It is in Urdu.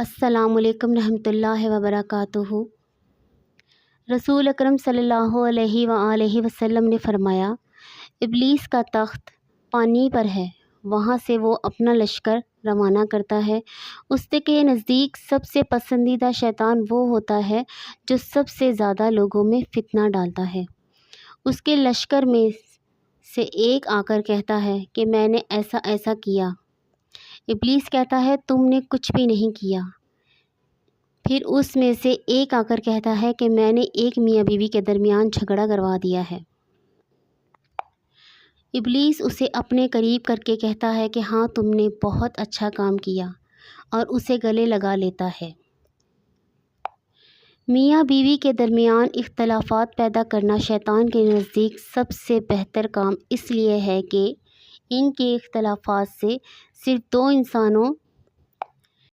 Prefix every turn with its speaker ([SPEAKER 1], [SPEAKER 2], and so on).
[SPEAKER 1] السلام علیکم رحمۃ اللہ وبرکاتہ۔ رسول اکرم صلی اللہ علیہ وآلہ وسلم نے فرمایا، ابلیس کا تخت پانی پر ہے، وہاں سے وہ اپنا لشکر روانہ کرتا ہے۔ اس کے نزدیک سب سے پسندیدہ شیطان وہ ہوتا ہے جو سب سے زیادہ لوگوں میں فتنہ ڈالتا ہے۔ اس کے لشکر میں سے ایک آ کر کہتا ہے کہ میں نے ایسا ایسا کیا۔ ابلیس کہتا ہے تم نے کچھ بھی نہیں کیا۔ پھر اس میں سے ایک آ کر کہتا ہے کہ میں نے ایک میاں بیوی کے درمیان جھگڑا کروا دیا ہے۔ ابلیس اسے اپنے قریب کر کے کہتا ہے کہ ہاں تم نے بہت اچھا کام کیا، اور اسے گلے لگا لیتا ہے۔ میاں بیوی کے درمیان اختلافات پیدا کرنا شیطان کے نزدیک سب سے بہتر کام اس لیے ہے کہ ان کے اختلافات سے صرف دو انسانوں